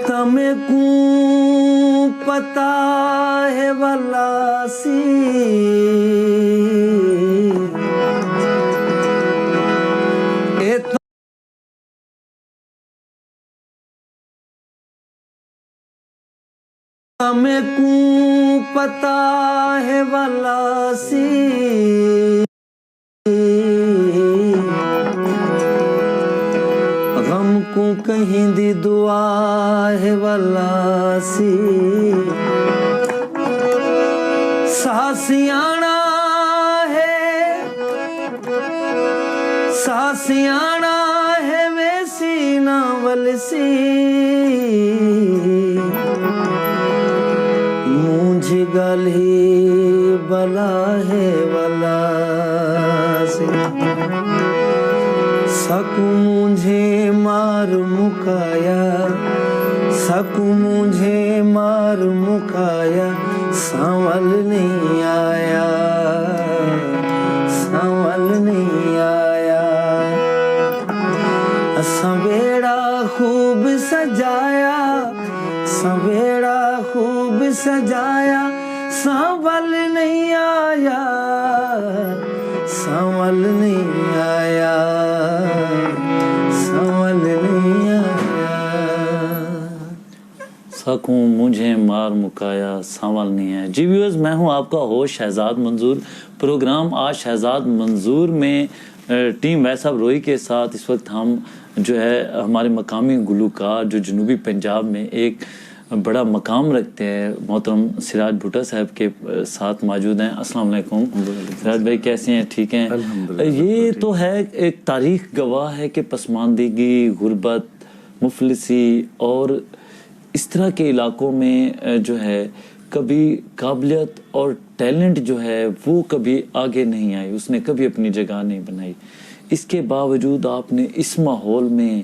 تمہیں کو پتا ہے ولاسی تمہیں کو پتا ہے ولاسی غم کو کہیں دی دعا ہے ولاسی ساسیانا ہے ویسی نہ ولسی مجھے گل ہی بلا ہے ولاسی سکو مجھے مار مکایا سکو مجھے مار مکایا سنول نہیں آیا سنول نہیں آیا سویرا خوب سجایا سویرا خوب سجایا سنول نہیں آیا سنول نہیں آیا سنول نہیں آیا سکوں مجھے مار مکایا سنول نہیں آیا. جی ویورز، میں ہوں آپ کا ہوسٹ شہزاد منظور. پروگرام آج شہزاد منظور میں ٹیم ویساب روئی کے ساتھ اس وقت ہم جو ہے ہمارے مقامی گلوکار جو جنوبی پنجاب میں ایک بڑا مقام رکھتے ہیں محترم سراج بھٹا صاحب کے ساتھ موجود ہیں. السلام علیکم سراج بھائی، کیسے ہیں؟ ٹھیک ہیں؟ یہ تو ہے ایک تاریخ گواہ ہے کہ پسماندگی، غربت، مفلسی اور اس طرح کے علاقوں میں جو ہے کبھی قابلیت اور ٹیلنٹ جو ہے وہ کبھی آگے نہیں آئی، اس نے کبھی اپنی جگہ نہیں بنائی. اس کے باوجود آپ نے اس ماحول میں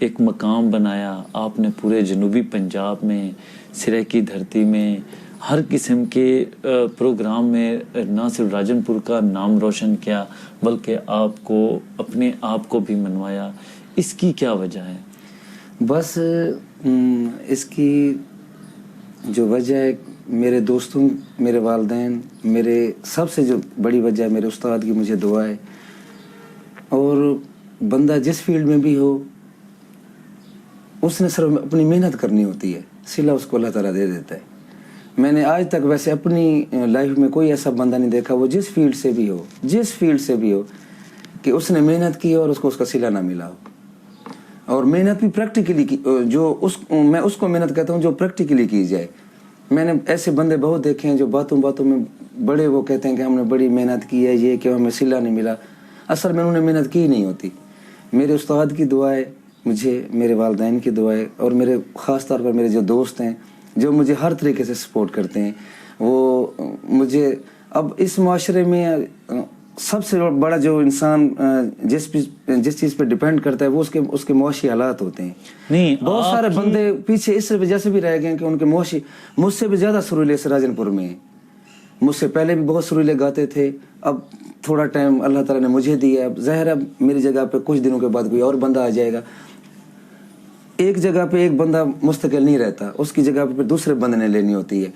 ایک مقام بنایا. آپ نے پورے جنوبی پنجاب میں، سرہ کی دھرتی میں ہر قسم کے پروگرام میں نہ صرف راجن پور کا نام روشن کیا بلکہ آپ کو اپنے آپ کو بھی منوایا. اس کی کیا وجہ ہے؟ بس اس کی جو وجہ ہے میرے دوستوں، میرے والدین، میرے سب سے جو بڑی وجہ ہے میرے استاد کی مجھے دعا ہے. اور بندہ جس فیلڈ میں بھی ہو اس نے صرف اپنی محنت کرنی ہوتی ہے، صلہ اس کو اللہ تعالیٰ دے دیتا ہے. میں نے آج تک ویسے اپنی لائف میں کوئی ایسا بندہ نہیں دیکھا، وہ جس فیلڈ سے بھی ہو کہ اس نے محنت کی اور اس کو اس کا صلہ نہ ملا ہو. اور محنت بھی پریکٹیکلی کی، میں اس کو محنت کہتا ہوں جو پریکٹیکلی کی جائے. میں نے ایسے بندے بہت دیکھے ہیں جو باتوں میں بڑے وہ کہتے ہیں کہ ہم نے بڑی محنت کی ہے، یہ کہ ہمیں صلہ نہیں ملا. اصل میں انہوں نے محنت کی نہیں ہوتی. میرے استاد کی دعا ہے مجھے، میرے والدین کی دعا ہے، اور میرے خاص طور پر میرے جو دوست ہیں جو مجھے ہر طریقے سے سپورٹ کرتے ہیں. وہ مجھے اب اس معاشرے میں سب سے بڑا جو انسان جس چیز پہ ڈیپینڈ کرتا ہے وہ اس کے معاشی حالات ہوتے ہیں. نہیں، بہت سارے بندے پیچھے اس وجہ سے بھی رہ گئے ہیں کہ ان کے معاشی مجھ سے بھی زیادہ سریلے سراجن پور میں ہیں. مجھ سے پہلے بھی بہت سریلے گاتے تھے. اب تھوڑا ٹائم اللہ تعالیٰ نے مجھے دیا ہے. ظاہر ہے میری جگہ پہ کچھ دنوں کے بعد کوئی اور بندہ آ جائے گا. ایک جگہ پہ ایک بندہ مستقل نہیں رہتا، اس کی جگہ پہ دوسرے بندے نے لینی ہوتی ہے.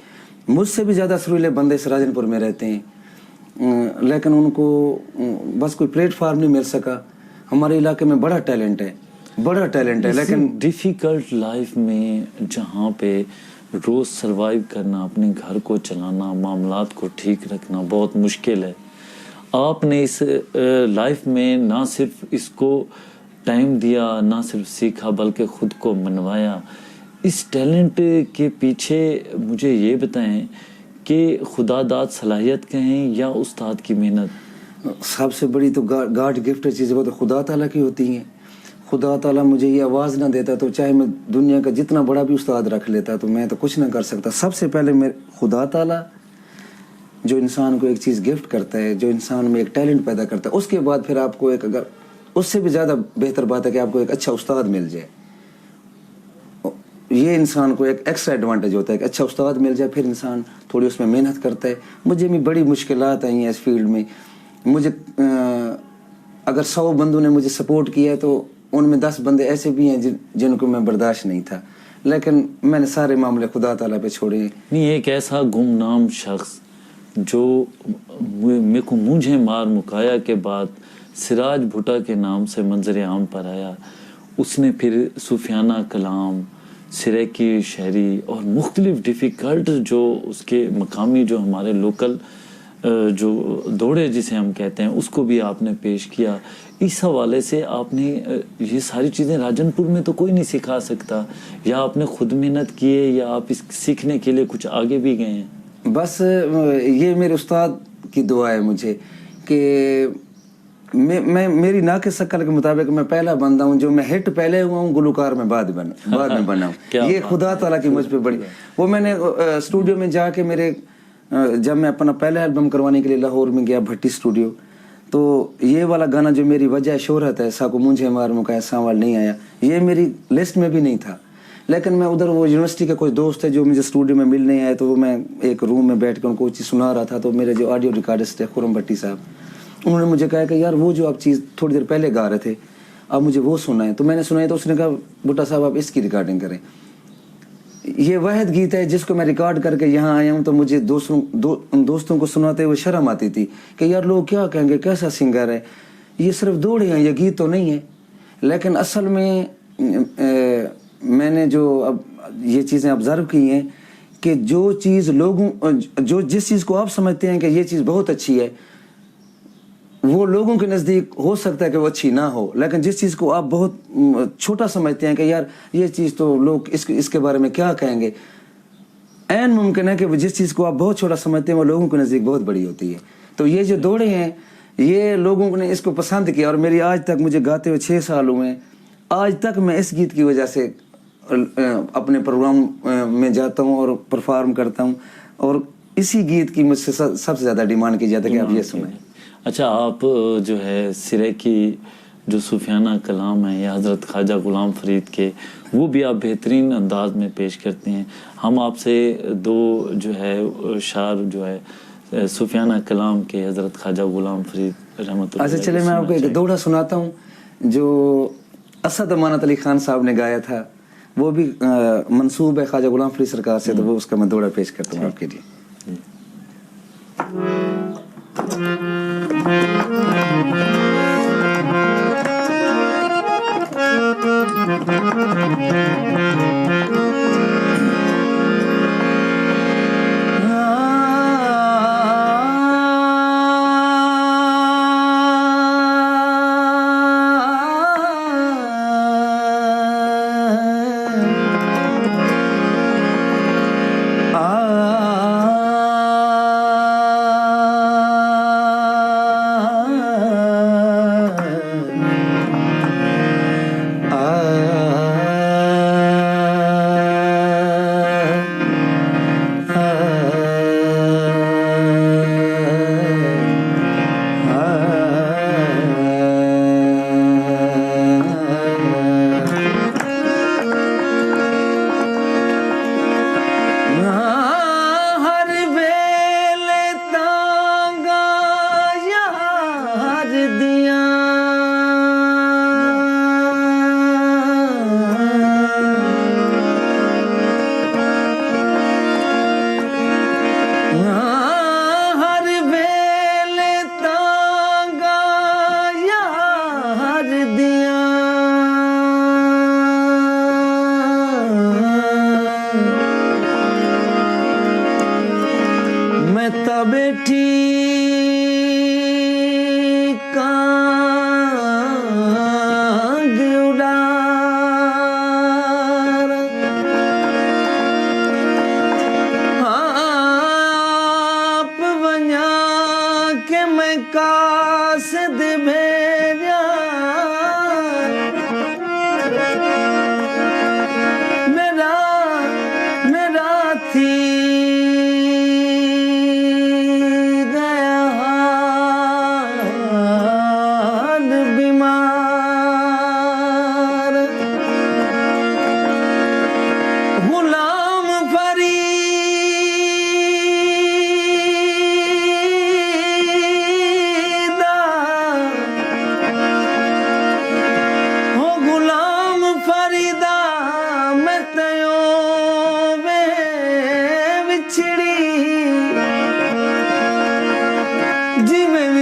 مجھ سے بھی زیادہ سریلے بندے سراجن پور میں رہتے ہیں، لیکن ان کو بس کوئی پلیٹ فارم نہیں مل سکا. ہمارے علاقے میں بڑا ٹیلنٹ ہے لیکن ڈیفیکلٹ لائف میں جہاں پہ روز سروائیو کرنا، اپنے گھر کو چلانا، معاملات کو ٹھیک رکھنا بہت مشکل ہے. آپ نے اس لائف میں نہ صرف اس کو ٹائم دیا، نہ صرف سیکھا بلکہ خود کو منوایا. اس ٹیلنٹ کے پیچھے مجھے یہ بتائیں کہ خدا داد صلاحیت کہیں یا استاد کی محنت؟ سب سے بڑی تو گاڈ گفٹ چیز وہ تو خدا تعالیٰ کی ہوتی ہیں. خدا تعالیٰ مجھے یہ آواز نہ دیتا تو چاہے میں دنیا کا جتنا بڑا بھی استاد رکھ لیتا تو میں تو کچھ نہ کر سکتا. سب سے پہلے میں خدا تعالیٰ جو انسان کو ایک چیز گفٹ کرتا ہے، جو انسان میں ایک ٹیلنٹ پیدا کرتا ہے، اس کے بعد پھر آپ کو ایک، اگر اس سے بھی زیادہ بہتر بات ہے کہ آپ کو ایک اچھا استاد مل جائے. یہ انسان کو ایک ایکسٹرا ایڈوانٹیج ہوتا ہے کہ اچھا استاد مل جائے، پھر انسان تھوڑی اس میں محنت کرتا ہے. مجھے بھی بڑی مشکلات آئی ہیں اس فیلڈ میں. मुझे अगर 100 बंदों ने मुझे सपोर्ट किया है तो उनमें 10 बंदे ऐसे भी हैं जिनको मैं बर्दाश्त नहीं था, लेकिन मैंने सारे मामले खुदा ताला पे छोड़े। नहीं, एक ऐसा गुमनाम शख्स जो मेरे को मुझे मार मुकाया के बाद सिराज भुट्टा के नाम से मंजर आम पर आया, उसने फिर सूफियाना कलाम, सिरैकी शायरी और मुख्तलिफ डिफ़िकल्ट जो उसके मकामी जो हमारे लोकल जो दौड़े जिसे हम कहते हैं उसको भी आपने पेश किया। इस हवाले से आपने ये सारी चीज़ें राजनपुर में तो कोई नहीं सिखा सकता, या आपने खुद मेहनत की है या आप इस सीखने के लिए कुछ आगे भी गए हैं? बस ये मेरे उस्ताद की दुआ है मुझे कि मैं मेरी नाक़िस शक्ल के मुताबिक मैं पहला बंदा हूँ जो मैं हिट पहले हुआ हूँ, गुलकार में बाद में बना हूँ। ये खुदा ताला की मुझ पे बड़ी वो मैंने स्टूडियो में जाके मेरे जब मैं अपना पहला एल्बम करवाने के लिए लाहौर में गया भट्टी स्टूडियो, तो ये वाला गाना जो मेरी वजह शोहरत है, साको मुझे मार मुकाया सांवल नहीं आया, ये मेरी लिस्ट में भी नहीं था। लेकिन मैं उधर वो यूनिवर्सिटी के कोई दोस्त है जो मुझे स्टूडियो में मिलने आए, तो वो मैं एक रूम में बैठ कर उनको चीज़ सुना रहा था। तो मेरे जो ऑडियो रिकॉर्डिस्ट है खुरम भट्टी साहब, उन्होंने मुझे कहा कि यार वो जो आप चीज़ थोड़ी देर पहले गा रहे थे अब मुझे वो सुना है। तो मैंने सुना है, तो उसने कहा भुट्टा साहब आप इसकी रिकॉर्डिंग करें। ये वाहिद गीत है जिसको मैं रिकॉर्ड करके यहाँ आया हूँ, तो मुझे दोस्तों को सुनाते हुए शर्म आती थी कि यार लोग क्या कहेंगे, कैसा सिंगर है, ये सिर्फ दौड़े हैं, ये गीत तो नहीं है। लेकिन असल में मैंने जो अब ये चीज़ें ऑब्जर्व की हैं कि जो चीज़ जिस चीज़ को आप समझते हैं कि ये चीज़ बहुत अच्छी है, वो लोगों के नज़दीक हो सकता है कि वो अच्छी ना हो, लेकिन जिस चीज़ को आप बहुत छोटा समझते हैं कि यार ये चीज़ तो लोग इसके बारे में क्या कहेंगे, ऐन मुमकिन है कि जिस चीज़ को आप बहुत छोटा समझते हैं वो लोगों के नज़दीक बहुत बड़ी होती है। तो ये जो दौड़े हैं ये लोगों ने इसको पसंद किया, और मेरी आज तक मुझे गाते हुए 6 साल हुए हैं, आज तक मैं इस गीत की वजह से अपने प्रोग्राम में जाता हूँ और परफॉर्म करता हूँ, और इसी गीत की मुझसे सबसे ज़्यादा डिमांड की जाती है कि आप ये सुनें। अच्छा, आप जो है सिरे की जो सूफियाना कलाम है या हज़रत ख्वाजा गुलाम फरीद के, वो भी आप बेहतरीन अंदाज में पेश करते हैं। हम आपसे 2 जो है शार जो है सूफियाना कलाम के हज़रत ख्वाजा गुलाम फरीद रहमतुल्लाह। अच्छा चले मैं आपको एक दोड़ा सुनाता हूँ जो असद अमानत अली खान साहब ने गाया था, वो भी मंसूब है ख्वाजा गुलाम फरीद सरकार से, तो वो उसका मैं दोड़ा पेश करता हूँ आपके लिए।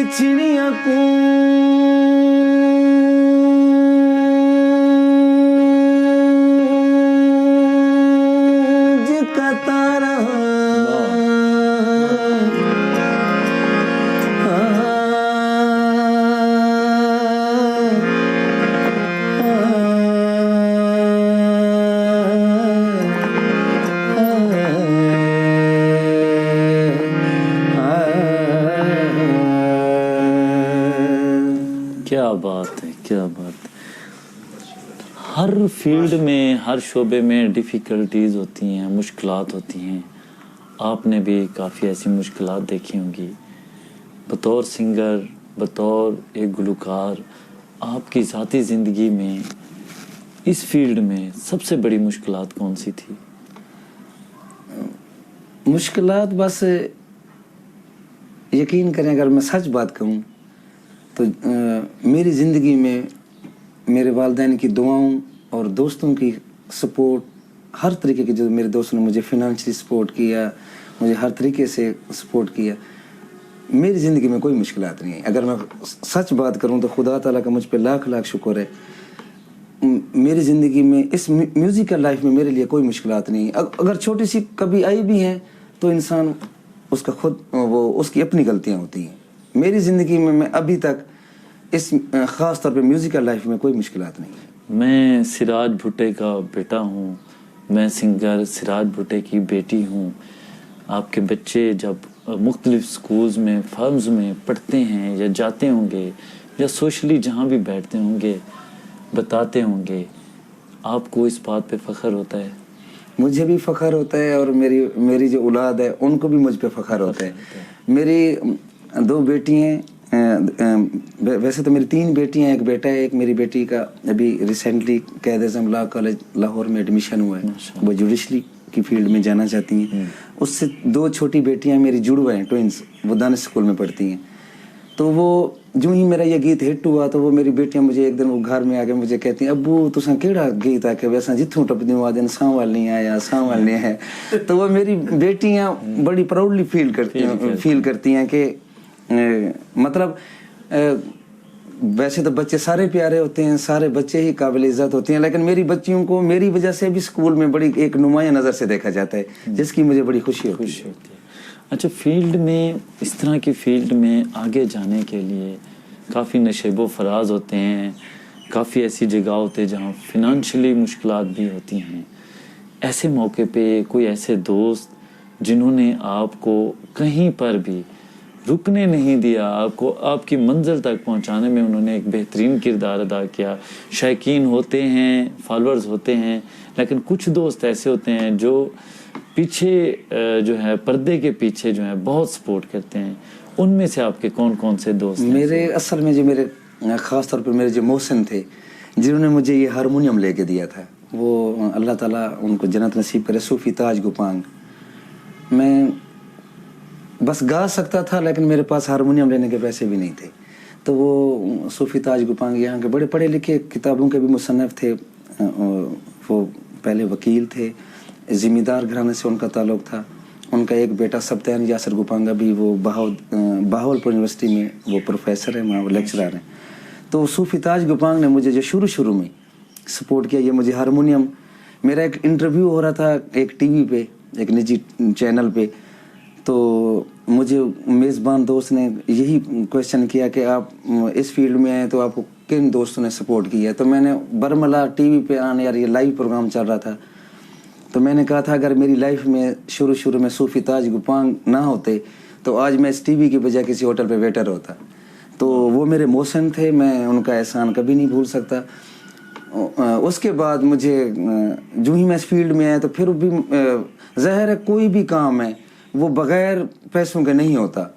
चिड़िया कूंज का तारा क्या बात है, क्या बात है। हर फील्ड में, हर शोबे में डिफ़िकल्टीज़ होती हैं, मुश्किलात होती हैं। आपने भी काफ़ी ऐसी मुश्किलात देखी होंगी। बतौर सिंगर, बतौर एक गुलकार, आपकी ज़ाती ज़िंदगी में इस फील्ड में सबसे बड़ी मुश्किलात कौन सी थी? मुश्किलात बस यकीन करें, अगर मैं सच बात कहूँ तो मेरी ज़िंदगी में मेरे वालिदैन की दुआओं और दोस्तों की सपोर्ट, हर तरीके की, जो मेरे दोस्तों ने मुझे फिनंशियली सपोर्ट किया, मुझे हर तरीके से सपोर्ट किया, मेरी ज़िंदगी में कोई मुश्किलात नहीं है। अगर मैं सच बात करूं तो खुदा ताला का मुझ पे लाख लाख शुक्र है। मेरी ज़िंदगी में, इस म्यूज़िकल लाइफ में मेरे लिए कोई मुश्किलात नहीं है। अगर छोटी सी कभी आई भी हैं तो इंसान उसका खुद, वो उसकी अपनी गलतियां होती हैं। मेरी ज़िंदगी में मैं अभी तक इस ख़ास तौर पे म्यूज़िकल लाइफ में कोई मुश्किलात नहीं है। मैं सिराज भुट्टे का बेटा हूँ, मैं सिंगर सिराज भुट्टे की बेटी हूँ। आपके बच्चे जब मुख्तलिफ स्कूल्स में, फर्म्स में पढ़ते हैं या जाते होंगे या सोशली जहाँ भी बैठते होंगे, बताते होंगे, आपको इस बात पे फ़ख्र होता है? मुझे भी फ़ख्र होता है और मेरी जो औलाद है उनको भी मुझ पे फ़ख्र होता है। मेरी 2 बेटी हैं, वैसे तो मेरी 3 बेटियां, एक बेटा है। एक मेरी बेटी का अभी recently Quaid-e-Azam law college Lahore में एडमिशन हुआ है, वो जुडिशरी की फील्ड में जाना चाहती हैं। उससे 2 छोटी बेटियां मेरी जुड़वा हैं, ट्विंस, वो दानिश स्कूल में पढ़ती हैं। तो वो जो ही मेरा ये गीत हिट हुआ तो वो मेरी बेटियां मुझे एक दिन वो घर में आके मुझे कहती हैं, अब्बू तुसां केड़ा गीत आके वैसा जिथों टपदी आ दिन सांवल नहीं आया, सांवल नहीं है। तो वो मेरी बेटियां बड़ी प्राउडली फील करती हैं कि मतलब वैसे तो बच्चे सारे प्यारे होते हैं, सारे बच्चे ही काबिल इज्जत होते हैं, लेकिन मेरी बच्चियों को मेरी वजह से भी स्कूल में बड़ी एक नुमाया नज़र से देखा जाता है, जिसकी मुझे बड़ी खुशी होती है। अच्छा, फील्ड में, इस तरह की फील्ड में आगे जाने के लिए काफ़ी नशेबो फराज होते हैं, काफ़ी ऐसी जगह होते हैं जहाँ फिनंशियली मुश्किलात भी होती हैं। ऐसे मौके पे कोई ऐसे दोस्त जिन्होंने आपको कहीं पर भी रुकने नहीं दिया, आपको आपकी मंजिल तक पहुंचाने में उन्होंने एक बेहतरीन किरदार अदा किया। शायकीन होते हैं, फॉलोअर्स होते हैं, लेकिन कुछ दोस्त ऐसे होते हैं जो पीछे जो है, पर्दे के पीछे जो है बहुत सपोर्ट करते हैं। उनमें से आपके कौन कौन से दोस्त हैं? मेरे असल में जो मेरे ख़ास तौर पर मेरे जो मोहसिन थे, जिन्होंने मुझे ये हारमोनियम लेके दिया था, वो अल्लाह ताला उनको जन्नत नसीब करे, सूफी ताज गुपांग। मैं बस गा सकता था लेकिन मेरे पास हारमोनियम लेने के पैसे भी नहीं थे। तो वो सूफी ताज गुपांग यहाँ के बड़े पढ़े लिखे, किताबों के भी मुसन्निफ थे। वो पहले वकील थे, ज़िम्मेदार घराने से उनका ताल्लुक़ था। उनका एक बेटा सब्तैन यासर गुपांगा भी वो बहावलपुर यूनिवर्सिटी में वो प्रोफेसर है, वहाँ वो लेक्चरर हैं। तो सूफी ताज गुपांग ने मुझे जो शुरू में सपोर्ट किया, ये मुझे हारमोनियम, मेरा एक इंटरव्यू हो रहा था एक टीवी पे, एक निजी चैनल पे, तो मुझे मेज़बान दोस्त ने यही क्वेश्चन किया कि आप इस फील्ड में आए तो आपको किन दोस्तों ने सपोर्ट किया। तो मैंने बरमला टीवी पे आने, यार ये लाइव प्रोग्राम चल रहा था, तो मैंने कहा था अगर मेरी लाइफ में शुरू में सूफी ताज गुपांग ना होते तो आज मैं इस टीवी की बजाय किसी होटल पे वेटर होता। तो वो मेरे मोहसिन थे, मैं उनका एहसान कभी नहीं भूल सकता। उसके बाद मुझे जो ही मैं इस फील्ड में आया तो फिर भी ज़ाहिर है कोई भी काम है वो बग़ैर पैसों के नहीं होता।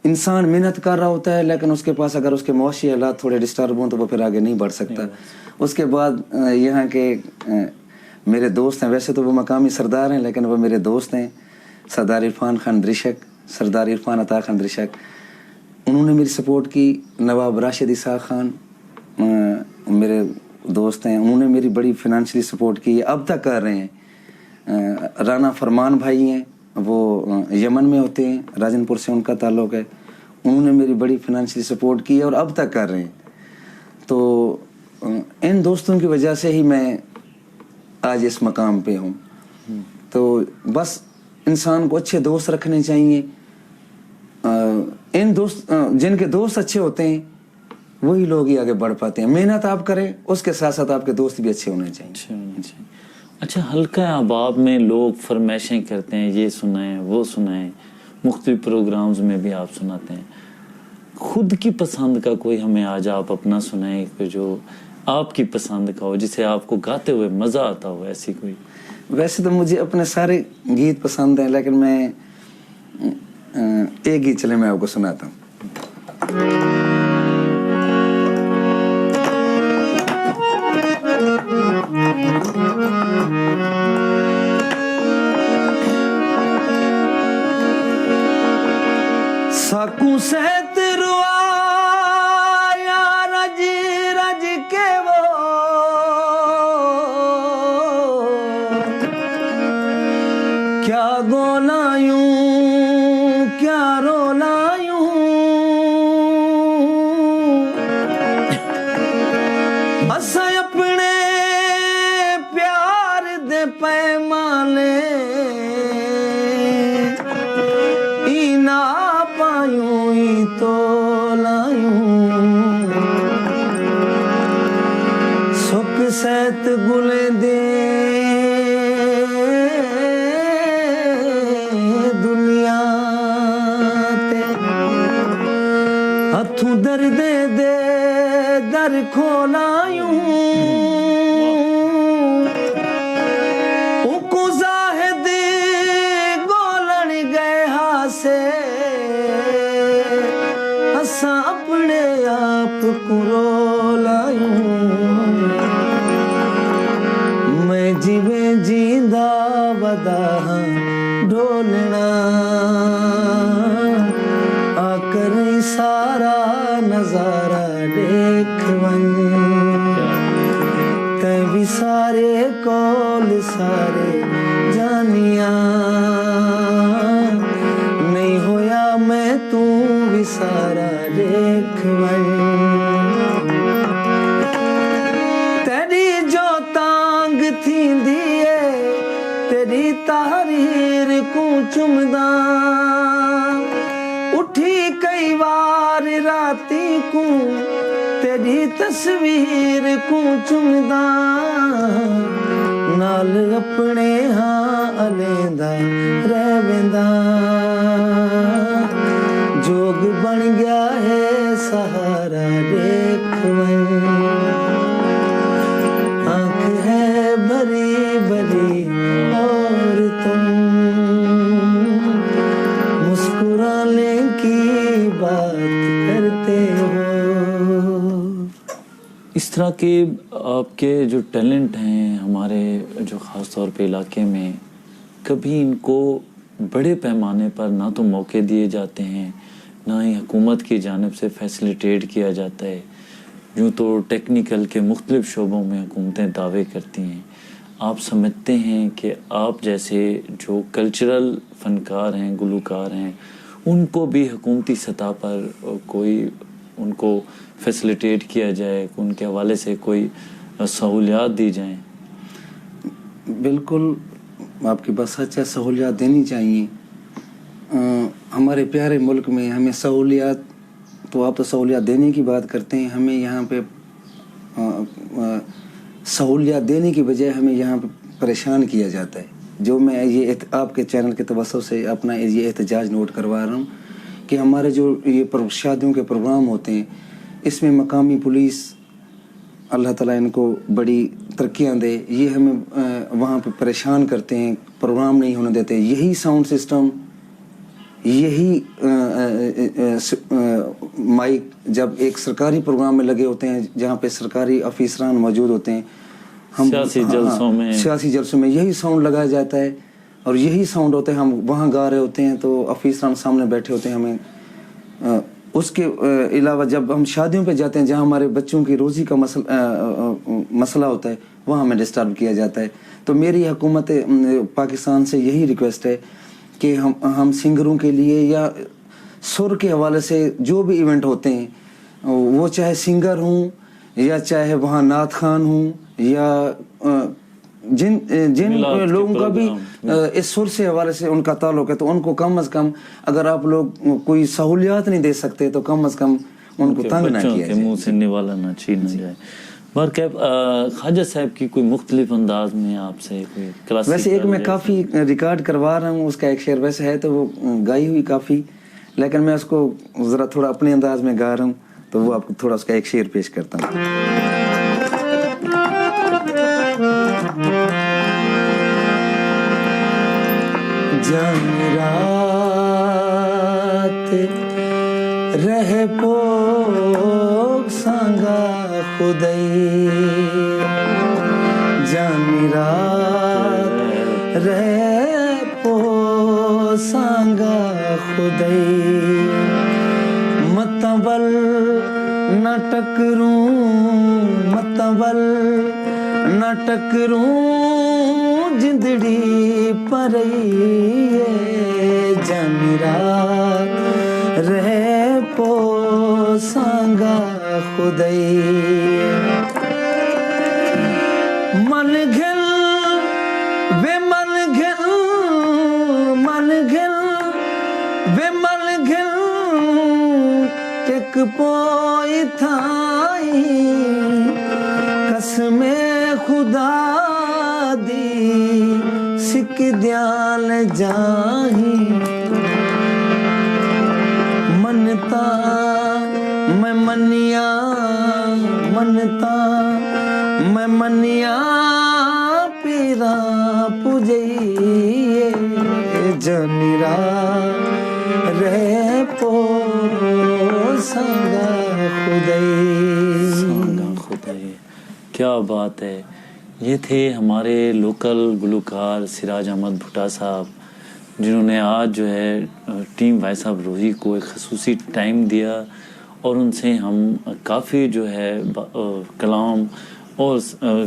इंसान मेहनत कर रहा होता है लेकिन उसके पास अगर उसके मौशी हालात थोड़े डिस्टर्ब हों तो वो फिर आगे नहीं बढ़ सकता। उसके बाद यहाँ के मेरे दोस्त हैं, वैसे तो वो मकामी सरदार हैं लेकिन वो मेरे दोस्त हैं, सरदार इरफान खान दृशक, सरदार इरफान अता खान दृशक, उन्होंने मेरी सपोर्ट की। नवाब राशिद इसाक खान मेरे दोस्त हैं, उन्होंने मेरी बड़ी फिनंशियली सपोर्ट की, अब तक कर रहे हैं। राना फरमान भाई हैं, वो यमन में होते हैं, राजनपुर से उनका ताल्लुक़ है, उन्होंने मेरी बड़ी फाइनेंशियली सपोर्ट की है और अब तक कर रहे हैं। तो इन दोस्तों की वजह से ही मैं आज इस मकाम पे हूँ। तो बस इंसान को अच्छे दोस्त रखने चाहिए। इन दोस्त जिनके दोस्त अच्छे होते हैं वही लोग ही आगे बढ़ पाते हैं। मेहनत आप करें, उसके साथ साथ आपके दोस्त भी अच्छे होने चाहिए। अच्छा, हल्का अहबाब में लोग फरमाइशें करते हैं, ये सुनाएं वो सुनाएं, मुख्तलिफ प्रोग्राम्स में भी आप सुनाते हैं। खुद की पसंद का कोई हमें आज आप अपना सुनाएं कि जो आपकी पसंद का हो, जिसे आपको गाते हुए मज़ा आता हो, ऐसी कोई। वैसे तो मुझे अपने सारे गीत पसंद हैं, लेकिन मैं एक गीत चले मैं आपको सुनाता हूँ। साकू सहत रुआया रज रज के वो, क्या गोलायूं क्या रोलायूं, असा अपने प्यार दे पैमाने इना पायूं ई तो लायूं, सुख सैत गुले दे दुनिया ते, हथू दर्द दे दर खोलायूं, उको जाहिद गोलन गए हासे, असा अपने आप को रोलायूं, मैं जिवे जींदा वदा ढोलना, आकर सारा नजारा देख वन, तै भी सारे कौल सारे जानिया, नहीं होया मैं तू भी सारा देख वन, तेरी जो तांग थी दिए तेरी तारीर को चुमदा, उठी कई बार राती को तेरी तस्वीर को चुमदा, नाल अपने हाँ अलेंदा रह वेंदा, जोग बन गया है सहारा देख वन, आँख है भरी भरी और तुम मुस्कुराने की बात करते हो। इस तरह के आपके जो टैलेंट हैं हमारे जो ख़ास तौर पे इलाके में, कभी इनको बड़े पैमाने पर ना तो मौके दिए जाते हैं, ना ही हुकूमत की जानिब से फैसिलिटेट किया जाता है। यूँ तो टेक्निकल के मुख्तलिफ शोबों में हुकूमतें दावे करती हैं। आप समझते हैं कि आप जैसे जो कल्चरल फ़नकार हैं, गुलूकार हैं, उनको भी हुकूमती सतह पर कोई उनको फैसिलिटेट किया जाए, उनके हवाले से कोई सहूलियात दी जाएं? बिल्कुल, आपकी बात सच है, सहूलियात देनी चाहिए। हमारे प्यारे मुल्क में हमें सहूलियात, तो आप तो सहूलियात देने की बात करते हैं, हमें यहाँ पे सहूलियात देने की बजाय हमें यहाँ पे परेशान किया जाता है। जो मैं ये आपके चैनल के तवज्जो से अपना ये एहतजाज नोट करवा रहा हूँ कि हमारे जो ये शादियों के प्रोग्राम होते हैं, इसमें मकामी पुलिस, अल्लाह ताला इनको बड़ी तरक्कियाँ दे, ये हमें वहाँ पे परेशान करते हैं, प्रोग्राम नहीं होने देते। यही साउंड सिस्टम, यही माइक जब एक सरकारी प्रोग्राम में लगे होते हैं जहाँ पे सरकारी अफीसरान मौजूद होते हैं, हम सियासी जलसों में यही साउंड लगाया जाता है और यही साउंड होता है। हम वहाँ गा रहे होते हैं तो अफीसरान सामने बैठे होते हैं, हमें उसके अलावा जब हम शादियों पे जाते हैं जहाँ हमारे बच्चों की रोज़ी का मसला होता है, वहाँ हमें डिस्टर्ब किया जाता है। तो मेरी हुकूमत पाकिस्तान से यही रिक्वेस्ट है कि हम सिंगरों के लिए या सुर के हवाले से जो भी इवेंट होते हैं, वो चाहे सिंगर हूँ या चाहे वहाँ नात खान हूँ या जिन जिन मिलाद के लोगों का भी प्रोग्राम, इस सुर से हवाले से उनका ताल्लुक है, तो उनको कम से कम अगर आप लोग कोई सहूलियात नहीं दे सकते तो कम से कम उनको तंग ना बच्चों किया के जाए। मुंह से निवाला ना छीना जाए। पर कैब ख्वाजा साहब की कोई मुख्तलिफ अंदाज में आपसे कोई क्लासिकल, वैसे एक मैं काफ़ी रिकॉर्ड करवा रहा हूँ, उसका एक शेर वैसे है तो वो गाई हुई काफ़ी, लेकिन मैं उसको ज़रा थोड़ा अपने अंदाज में गा रहा हूँ, तो वो आपको थोड़ा उसका एक शेर पेश करता हूँ। जमरात रह पोग सांगा खुदई, जमरात रह पोग सांगा खुदई, मतबल न टकरूं, मतबल न टकरूं जिंदड़ी परई, जमरात रह पो सांगा खुदई, मन घिल वे मन घिल, मन घिल वे मन घिल टिक पोई थाई, कसमे खुदा दी सिक दयाल जाही, मनता मैं मनिया, मनता मैं मनिया पीरा पुजइए, जनिरा रह पो सांगा खुदई, सांगा खुदाई। क्या बात है। ये थे हमारे लोकल गुलकार सिराज अहमद भुट्टा साहब, जिन्होंने आज जो है टीम भाई साहब रोही को एक खसूसी टाइम दिया और उनसे हम काफ़ी जो है कलाम और